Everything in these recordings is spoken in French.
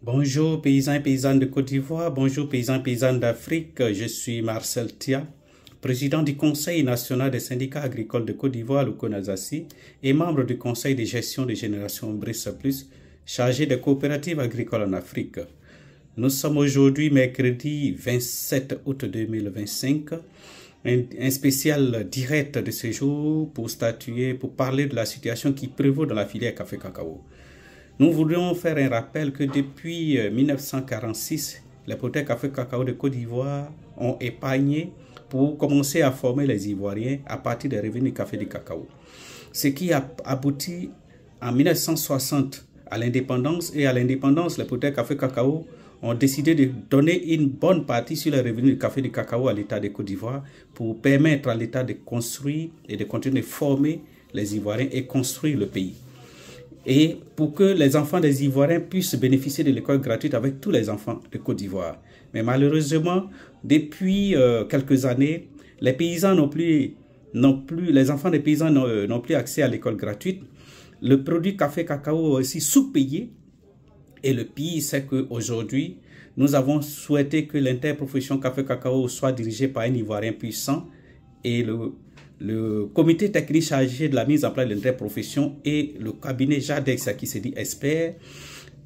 Bonjour paysans et paysannes de Côte d'Ivoire, bonjour paysans et paysannes d'Afrique, je suis Marcel Tia, président du Conseil national des syndicats agricoles de Côte d'Ivoire, le CONASACI, et membre du Conseil de gestion de Génération Brice Plus, chargé des coopératives agricoles en Afrique. Nous sommes aujourd'hui mercredi 27 août 2025, un spécial direct de ce jour pour statuer, pour parler de la situation qui prévaut dans la filière café-cacao. Nous voudrions faire un rappel que depuis 1946, les producteurs café-cacao de Côte d'Ivoire ont épargné pour commencer à former les Ivoiriens à partir des revenus du café et du cacao. Ce qui a abouti en 1960 à l'indépendance, et à l'indépendance, les producteurs café-cacao ont décidé de donner une bonne partie sur les revenus du café et du cacao à l'État de Côte d'Ivoire pour permettre à l'État de construire et de continuer de former les Ivoiriens et construire le pays. Et pour que les enfants des Ivoiriens puissent bénéficier de l'école gratuite avec tous les enfants de Côte d'Ivoire. Mais malheureusement, depuis quelques années, les paysans les enfants des paysans n'ont plus accès à l'école gratuite. Le produit café-cacao est aussi sous-payé. Et le pire, c'est qu'aujourd'hui, nous avons souhaité que l'interprofession café-cacao soit dirigée par un Ivoirien puissant, et le comité technique chargé de la mise en place de l'interprofession et le cabinet JADEX, qui se dit expert,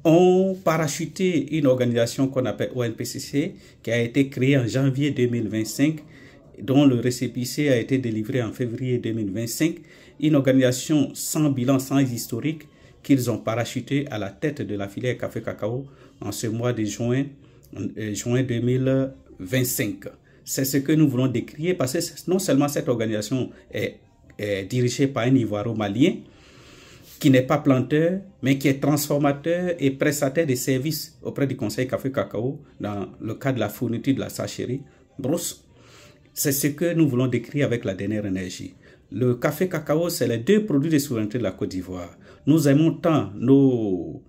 ont parachuté une organisation qu'on appelle ONPCC, qui a été créée en janvier 2025, dont le récépissé a été délivré en février 2025, une organisation sans bilan, sans historique, qu'ils ont parachuté à la tête de la filière café-cacao en ce mois de juin 2025. C'est ce que nous voulons décrire, parce que non seulement cette organisation est dirigée par un Ivoiro-malien qui n'est pas planteur, mais qui est transformateur et prestataire de services auprès du Conseil café-cacao dans le cadre de la fourniture de la sachérie Brousse. C'est ce que nous voulons décrire avec la dernière énergie. Le café-cacao, c'est les deux produits de souveraineté de la Côte d'Ivoire. Nous aimons tant nos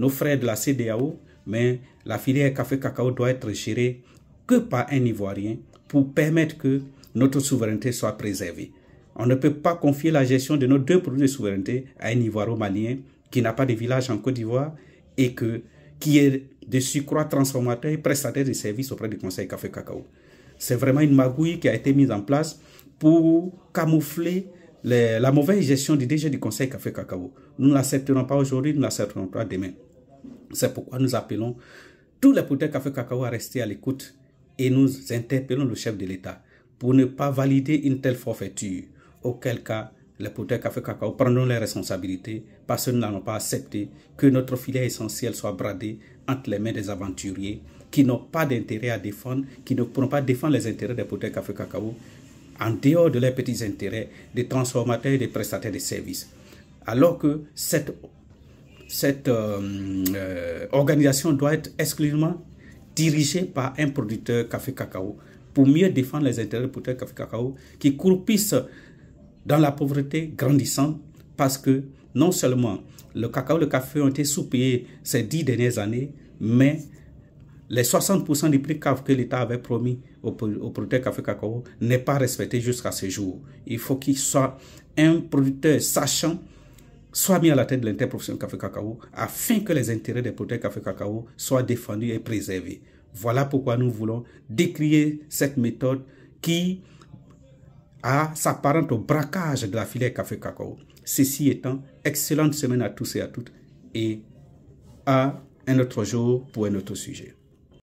frères de la CEDEAO, mais la filière café-cacao doit être gérée que par un Ivoirien pour permettre que notre souveraineté soit préservée. On ne peut pas confier la gestion de nos deux produits de souveraineté à un Ivoiro-malien qui n'a pas de village en Côte d'Ivoire et qui est de surcroît transformateur et prestataire de services auprès du Conseil café-cacao. C'est vraiment une magouille qui a été mise en place pour camoufler la mauvaise gestion du DG du Conseil café-cacao. Nous ne l'accepterons pas aujourd'hui, nous ne l'accepterons pas demain. C'est pourquoi nous appelons tous les producteurs café-cacao à rester à l'écoute et nous interpellons le chef de l'État pour ne pas valider une telle forfaiture, auquel cas les producteurs café-cacao prendront les responsabilités parce que nous n'allons pas accepter que notre filière essentielle soit bradée entre les mains des aventuriers qui n'ont pas d'intérêt à défendre, qui ne pourront pas défendre les intérêts des producteurs café-cacao en dehors de leurs petits intérêts des transformateurs et des prestataires de services. Alors que cette organisation doit être exclusivement dirigée par un producteur café-cacao pour mieux défendre les intérêts des producteurs café-cacao qui croupissent dans la pauvreté grandissante, parce que non seulement le cacao et le café ont été sous-payés ces 10 dernières années, mais les 60% du prix que l'État avait promis aux producteurs café-cacao n'est pas respecté jusqu'à ce jour. Il faut qu'il soit un producteur sachant soit mis à la tête de l'interprofession café-cacao afin que les intérêts des producteurs café-cacao soient défendus et préservés. Voilà pourquoi nous voulons décrier cette méthode qui s'apparente au braquage de la filière café-cacao. Ceci étant, excellente semaine à tous et à toutes, et à un autre jour pour un autre sujet.